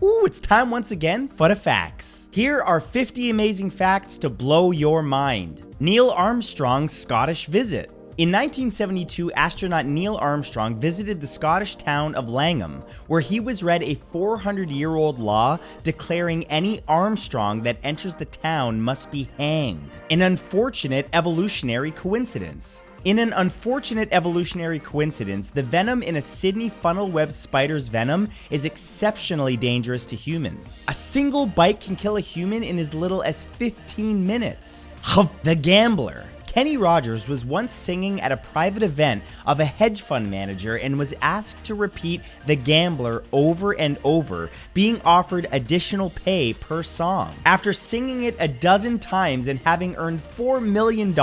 Ooh, it's time once again for the facts. Here are 50 amazing facts to blow your mind. Neil Armstrong's Scottish visit. In 1972, astronaut Neil Armstrong visited the Scottish town of Langham, where he was read a 400-year-old law declaring any Armstrong that enters the town must be hanged. An unfortunate evolutionary coincidence. In an unfortunate evolutionary coincidence, the venom in a Sydney funnel web spider's venom is exceptionally dangerous to humans. A single bite can kill a human in as little as 15 minutes. The Gambler. Kenny Rogers was once singing at a private event of a hedge fund manager and was asked to repeat The Gambler over and over, being offered additional pay per song. After singing it a dozen times and having earned $4 million,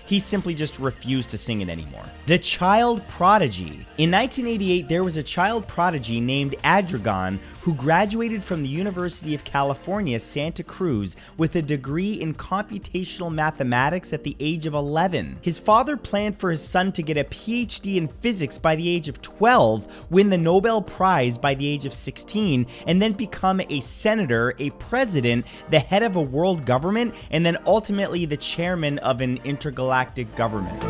he simply just refused to sing it anymore. The Child Prodigy. In 1988, there was a child prodigy named Adragon who graduated from the University of California, Santa Cruz with a degree in computational mathematics at the age of 11. His father planned for his son to get a PhD in physics by the age of 12, win the Nobel Prize by the age of 16, and then become a senator, a president, the head of a world government, and then ultimately the chairman of an intergalactic government.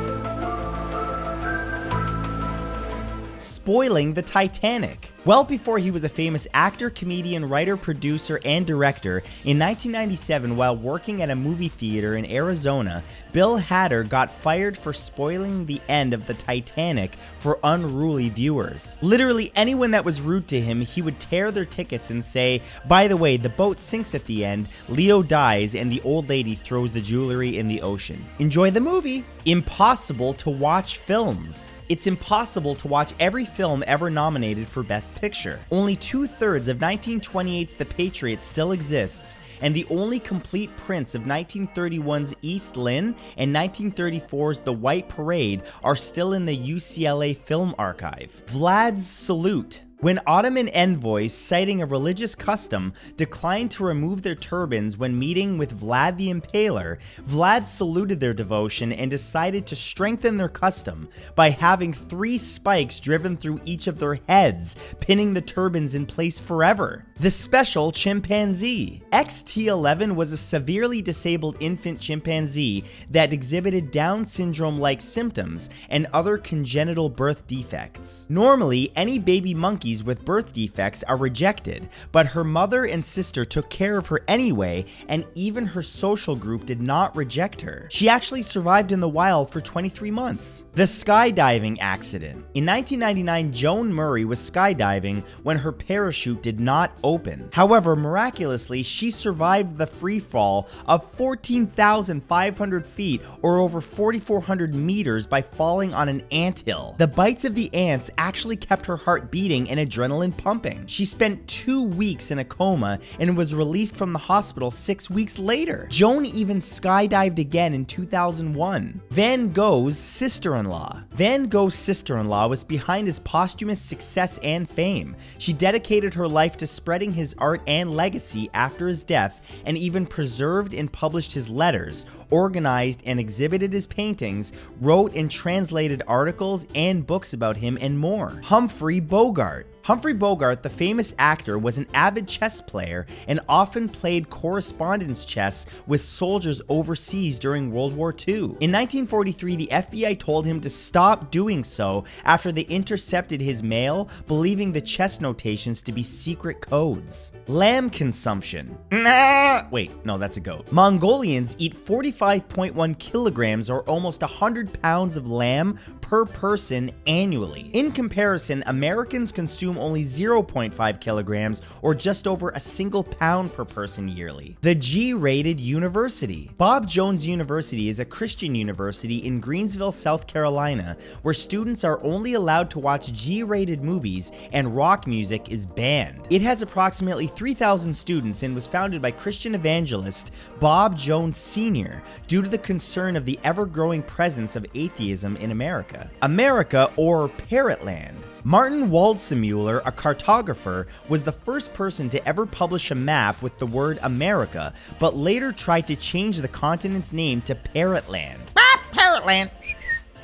Spoiling the Titanic. Well before he was a famous actor, comedian, writer, producer, and director, in 1997, while working at a movie theater in Arizona, Bill Hader got fired for spoiling the end of the Titanic for unruly viewers. Literally anyone that was rude to him, he would tear their tickets and say, "By the way, the boat sinks at the end, Leo dies, and the old lady throws the jewelry in the ocean. Enjoy the movie." Impossible to watch films. It's impossible to watch every film ever nominated for Best Picture. Only 2/3 of 1928's The Patriot still exists, and the only complete prints of 1931's East Lynne and 1934's The White Parade are still in the UCLA Film Archive. Vlad's Salute. When Ottoman envoys, citing a religious custom, declined to remove their turbans when meeting with Vlad the Impaler, Vlad saluted their devotion and decided to strengthen their custom by having 3 spikes driven through each of their heads, pinning the turbans in place forever. The Special Chimpanzee. XT11 was a severely disabled infant chimpanzee that exhibited Down syndrome-like symptoms and other congenital birth defects. Normally, any baby monkey with birth defects are rejected, but her mother and sister took care of her anyway, and even her social group did not reject her. She actually survived in the wild for 23 months. The skydiving accident. In 1999, Joan Murray was skydiving when her parachute did not open. However, miraculously, she survived the free fall of 14,500 feet or over 4,400 meters by falling on an anthill. The bites of the ants actually kept her heart beating and adrenaline pumping. She spent 2 weeks in a coma and was released from the hospital 6 weeks later. Joan even skydived again in 2001. Van Gogh's sister-in-law. Van Gogh's sister-in-law was behind his posthumous success and fame. She dedicated her life to spreading his art and legacy after his death, and even preserved and published his letters, organized and exhibited his paintings, wrote and translated articles and books about him, and more. Humphrey Bogart. Humphrey Bogart, the famous actor, was an avid chess player and often played correspondence chess with soldiers overseas during World War II. In 1943, the FBI told him to stop doing so after they intercepted his mail, believing the chess notations to be secret codes. Lamb consumption. Wait, no, that's a goat. Mongolians eat 45.1 kilograms or almost 100 pounds of lamb per person annually. In comparison, Americans consume only 0.5 kilograms or just over a single pound per person yearly. The G-rated university. Bob Jones University is a Christian university in Greensville, South Carolina, where students are only allowed to watch G-rated movies and rock music is banned. It has approximately 3,000 students and was founded by Christian evangelist Bob Jones Sr. due to the concern of the ever-growing presence of atheism in America. America, or Parrotland. Martin Waldseemüller, a cartographer, was the first person to ever publish a map with the word America, but later tried to change the continent's name to Parrotland. Parrotland.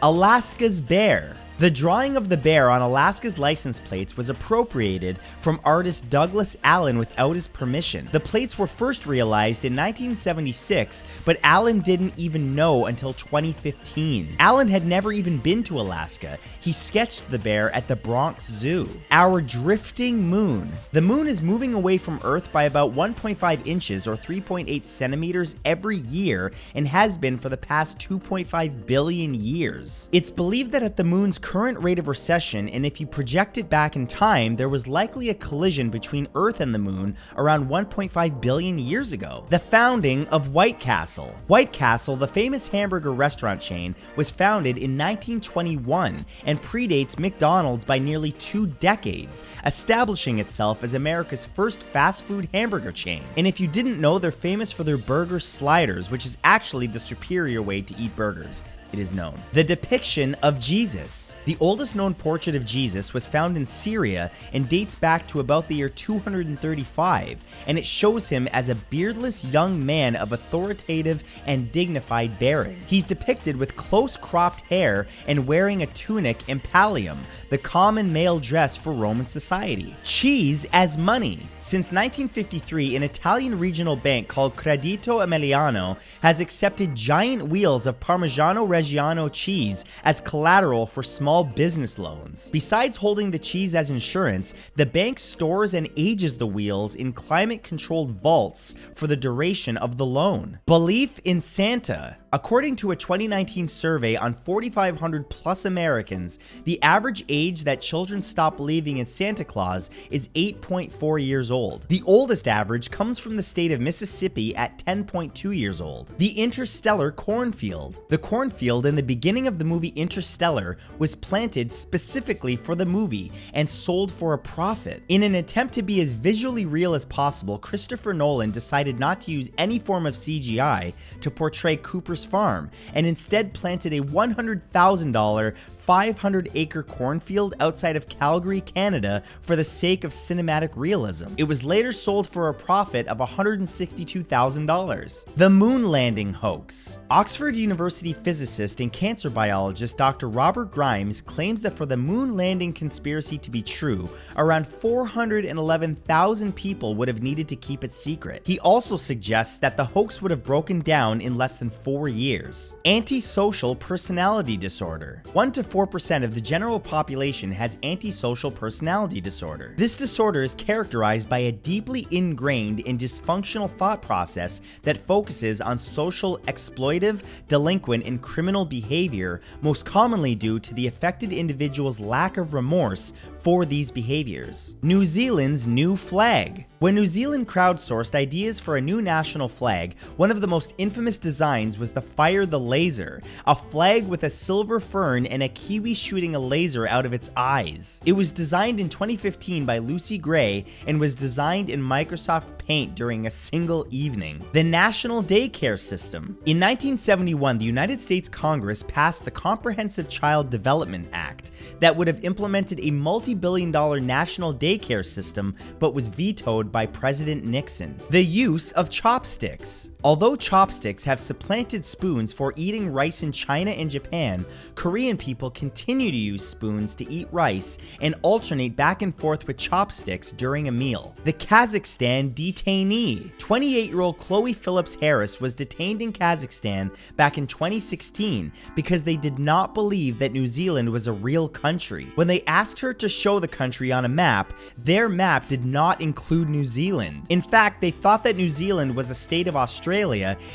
Alaska's bear. The drawing of the bear on Alaska's license plates was appropriated from artist Douglas Allen without his permission. The plates were first realized in 1976, but Allen didn't even know until 2015. Allen had never even been to Alaska. He sketched the bear at the Bronx Zoo. Our drifting moon. The moon is moving away from Earth by about 1.5 inches or 3.8 centimeters every year and has been for the past 2.5 billion years. It's believed that at the moon's current rate of recession, and if you project it back in time, there was likely a collision between Earth and the moon around 1.5 billion years ago. The founding of White Castle. White Castle, the famous hamburger restaurant chain, was founded in 1921 and predates McDonald's by nearly 2 decades, establishing itself as America's first fast food hamburger chain. And if you didn't know, they're famous for their burger sliders, which is actually the superior way to eat burgers. It is known. The depiction of Jesus. The oldest known portrait of Jesus was found in Syria and dates back to about the year 235, and it shows him as a beardless young man of authoritative and dignified bearing. He's depicted with close cropped hair and wearing a tunic and pallium, the common male dress for Roman society. Cheese as money. Since 1953, an Italian regional bank called Credito Emiliano has accepted giant wheels of Parmigiano Reggiano cheese as collateral for small business loans. Besides holding the cheese as insurance, the bank stores and ages the wheels in climate-controlled vaults for the duration of the loan. Belief in Santa. According to a 2019 survey on 4,500 plus Americans, the average age that children stop believing in Santa Claus is 8.4 years old. The oldest average comes from the state of Mississippi at 10.2 years old. The interstellar cornfield. The cornfield in the beginning of the movie Interstellar was planted specifically for the movie and sold for a profit. In an attempt to be as visually real as possible, Christopher Nolan decided not to use any form of CGI to portray Cooper's farm and instead planted a $100,000 500-acre cornfield outside of Calgary, Canada for the sake of cinematic realism. It was later sold for a profit of $162,000. The moon landing hoax. Oxford University physicist and cancer biologist Dr. Robert Grimes claims that for the moon landing conspiracy to be true, around 411,000 people would have needed to keep it secret. He also suggests that the hoax would have broken down in less than 4 years. Antisocial personality disorder. 1 to 4% of the general population has antisocial personality disorder. This disorder is characterized by a deeply ingrained and dysfunctional thought process that focuses on social, exploitive, delinquent, and criminal behavior, most commonly due to the affected individual's lack of remorse for these behaviors. New Zealand's new flag. When New Zealand crowdsourced ideas for a new national flag, one of the most infamous designs was the Fire the Laser, a flag with a silver fern and a kiwi shooting a laser out of its eyes. It was designed in 2015 by Lucy Gray and was designed in Microsoft Paint during a single evening. The National Daycare System. In 1971, the United States Congress passed the Comprehensive Child Development Act that would have implemented a multi-billion-dollar national daycare system, but was vetoed by President Nixon. The use of chopsticks. Although chopsticks have supplanted spoons for eating rice in China and Japan, Korean people continue to use spoons to eat rice and alternate back and forth with chopsticks during a meal. The Kazakhstan detainee. 28-year-old Chloe Phillips Harris was detained in Kazakhstan back in 2016 because they did not believe that New Zealand was a real country. When they asked her to show the country on a map, their map did not include New Zealand. In fact, they thought that New Zealand was a state of Australia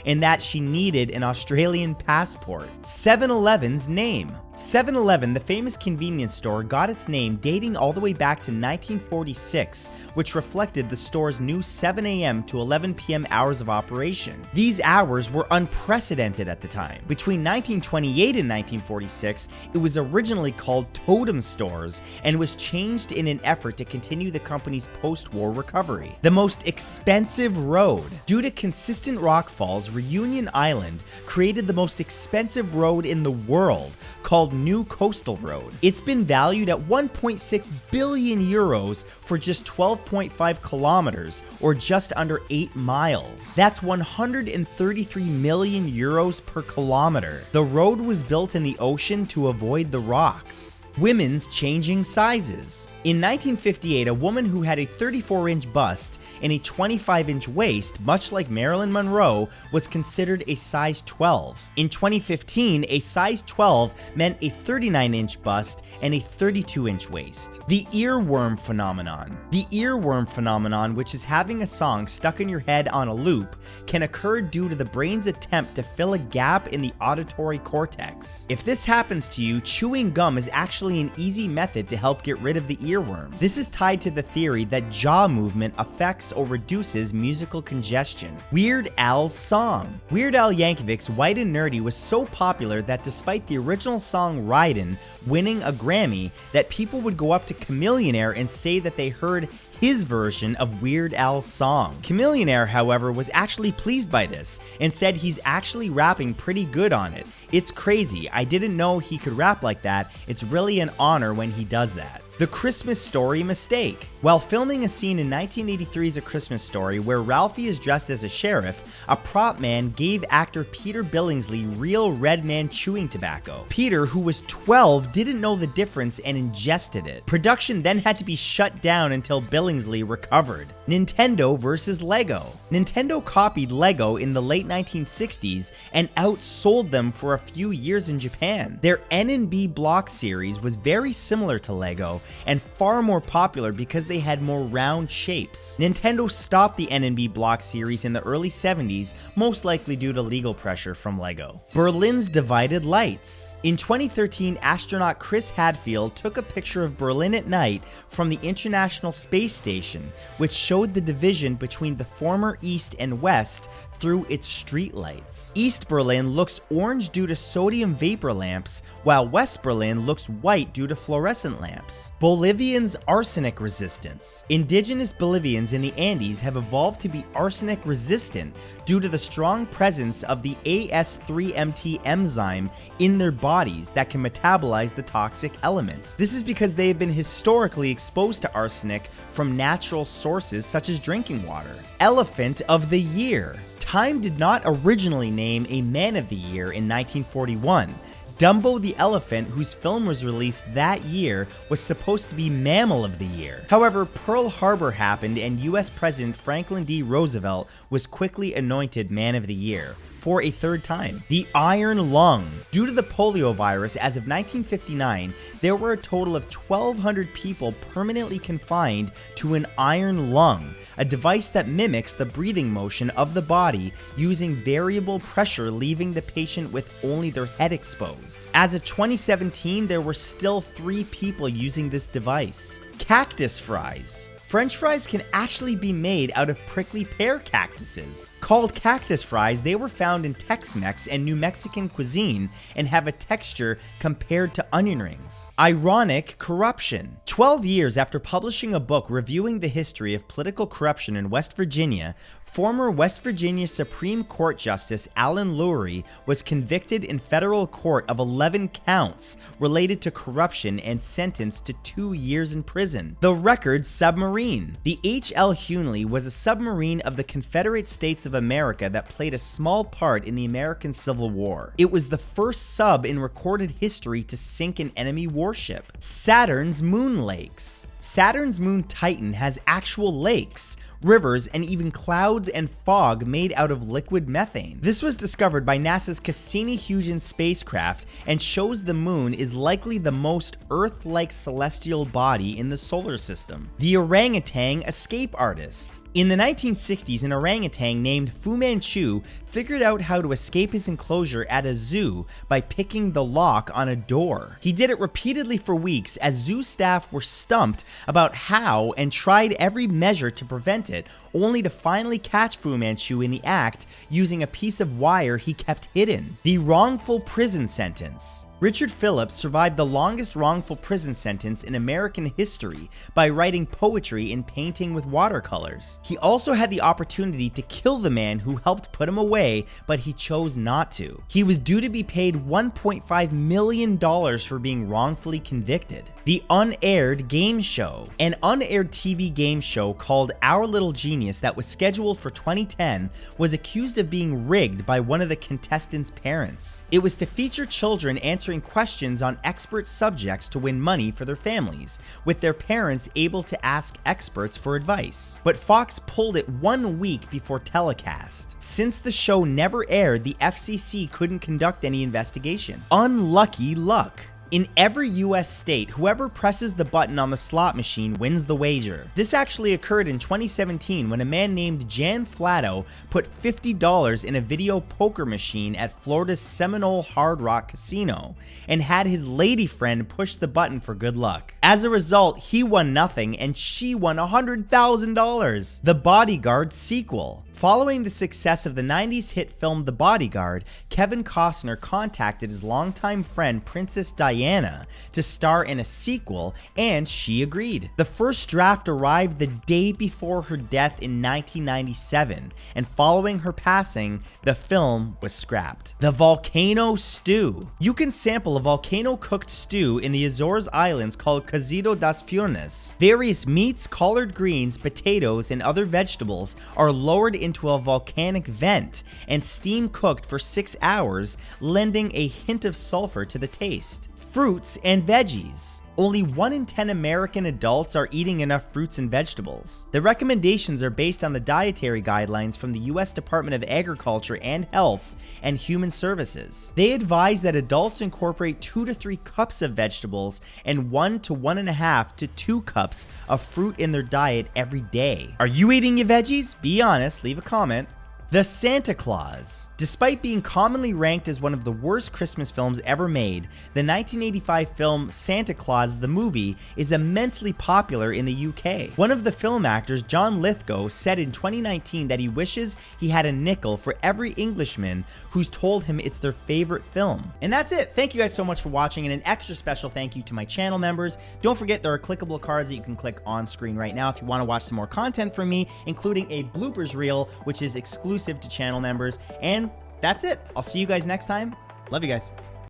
and that she needed an Australian passport. 7-Eleven's name. 7-Eleven, the famous convenience store, got its name dating all the way back to 1946, which reflected the store's new 7 a.m. to 11 p.m. hours of operation. These hours were unprecedented at the time. Between 1928 and 1946, it was originally called Totem Stores and was changed in an effort to continue the company's post-war recovery. The most expensive road. Due to consistent rockfalls, Reunion Island created the most expensive road in the world, called New Coastal Road. It's been valued at 1.6 billion euros for just 12.5 kilometers, or just under 8 miles. That's 133 million euros per kilometer. The road was built in the ocean to avoid the rocks. Women's changing sizes. In 1958, a woman who had a 34-inch bust and a 25-inch waist, much like Marilyn Monroe, was considered a size 12. In 2015, a size 12 meant a 39-inch bust and a 32-inch waist. The earworm phenomenon. The earworm phenomenon, which is having a song stuck in your head on a loop, can occur due to the brain's attempt to fill a gap in the auditory cortex. If this happens to you, chewing gum is actually an easy method to help get rid of the earworm. This is tied to the theory that jaw movement affects or reduces musical congestion. Weird Al's song. Weird Al Yankovic's White and Nerdy was so popular that despite the original song Ridin' winning a Grammy, that people would go up to Chamillionaire and say that they heard his version of Weird Al's song. Chamillionaire, however, was actually pleased by this and said he's actually rapping pretty good on it. It's crazy. I didn't know he could rap like that. It's really an honor when he does that. The Christmas Story mistake. While filming a scene in 1983's A Christmas Story where Ralphie is dressed as a sheriff, a prop man gave actor Peter Billingsley real Red Man chewing tobacco. Peter, who was 12, didn't know the difference and ingested it. Production then had to be shut down until Billingsley recovered. Nintendo versus Lego. Nintendo copied Lego in the late 1960s and outsold them for a few years in Japan. Their N&B Block series was very similar to Lego and far more popular because they had more round shapes. Nintendo stopped the N&B Block series in the early 70s, most likely due to legal pressure from Lego. Berlin's divided lights. In 2013, astronaut Chris Hadfield took a picture of Berlin at night from the International Space Station, which showed the division between the former East and West through its streetlights. East Berlin looks orange due to sodium vapor lamps, while West Berlin looks white due to fluorescent lamps. Bolivians' arsenic resistance. Indigenous Bolivians in the Andes have evolved to be arsenic resistant due to the strong presence of the AS3MT enzyme in their bodies that can metabolize the toxic element. This is because they have been historically exposed to arsenic from natural sources such as drinking water. Elephant of the Year. Time did not originally name a Man of the Year in 1941. Dumbo the Elephant, whose film was released that year, was supposed to be Mammal of the Year. However, Pearl Harbor happened and US President Franklin D. Roosevelt was quickly anointed Man of the Year for a third time. The iron lung. Due to the polio virus, as of 1959, there were a total of 1,200 people permanently confined to an iron lung, a device that mimics the breathing motion of the body using variable pressure, leaving the patient with only their head exposed. As of 2017, there were still 3 people using this device. Cactus fries. French fries can actually be made out of prickly pear cactuses. Called cactus fries, they were found in Tex-Mex and New Mexican cuisine and have a texture compared to onion rings. Ironic corruption. 12 years after publishing a book reviewing the history of political corruption in West Virginia, former West Virginia Supreme Court Justice Alan Lurie was convicted in federal court of 11 counts related to corruption and sentenced to 2 years in prison. The record submarine. The H.L. Hunley was a submarine of the Confederate States of America that played a small part in the American Civil War. It was the first sub in recorded history to sink an enemy warship. Saturn's moon lakes. Saturn's moon Titan has actual lakes, rivers, and even clouds and fog made out of liquid methane. This was discovered by NASA's Cassini-Huygens spacecraft and shows the moon is likely the most Earth-like celestial body in the solar system. The orangutan escape artist. In the 1960s, an orangutan named Fu Manchu figured out how to escape his enclosure at a zoo by picking the lock on a door. He did it repeatedly for weeks as zoo staff were stumped about how and tried every measure to prevent it, only to finally catch Fu Manchu in the act using a piece of wire he kept hidden. The wrongful prison sentence. Richard Phillips survived the longest wrongful prison sentence in American history by writing poetry and painting with watercolors. He also had the opportunity to kill the man who helped put him away, but he chose not to. He was due to be paid $1.5 million for being wrongfully convicted. The Unaired Game Show. An unaired TV game show called Our Little Genius that was scheduled for 2010 was accused of being rigged by one of the contestants' parents. It was to feature children answering questions on expert subjects to win money for their families, with their parents able to ask experts for advice. But Fox pulled it 1 week before telecast. Since the show never aired, the FCC couldn't conduct any investigation. Unlucky luck. In every US state, whoever presses the button on the slot machine wins the wager. This actually occurred in 2017 when a man named Jan Flatto put $50 in a video poker machine at Florida's Seminole Hard Rock Casino and had his lady friend push the button for good luck. As a result, he won nothing and she won $100,000. The Bodyguard sequel. Following the success of the 90s hit film The Bodyguard, Kevin Costner contacted his longtime friend Princess Diana to star in a sequel, and she agreed. The first draft arrived the day before her death in 1997, and following her passing, the film was scrapped. The Volcano Stew. You can sample a volcano-cooked stew in the Azores Islands called Cozido das Furnas. Various meats, collard greens, potatoes, and other vegetables are lowered into a volcanic vent and steam cooked for 6 hours, lending a hint of sulfur to the taste. Fruits and veggies. Only 1 in 10 American adults are eating enough fruits and vegetables. The recommendations are based on the dietary guidelines from the US Department of Agriculture and Health and Human Services. They advise that adults incorporate 2 to 3 cups of vegetables and 1 to 1.5 to 2 cups of fruit in their diet every day. Are you eating your veggies? Be honest, leave a comment. The Santa Claus. Despite being commonly ranked as one of the worst Christmas films ever made, the 1985 film Santa Claus the Movie is immensely popular in the UK. One of the film actors, John Lithgow, said in 2019 that he wishes he had a nickel for every Englishman who's told him it's their favorite film. And that's it. Thank you guys so much for watching, and an extra special thank you to my channel members. Don't forget there are clickable cards that you can click on screen right now if you want to watch some more content from me, including a bloopers reel, which is exclusive to channel members. And that's it. I'll see you guys next time. Love you guys.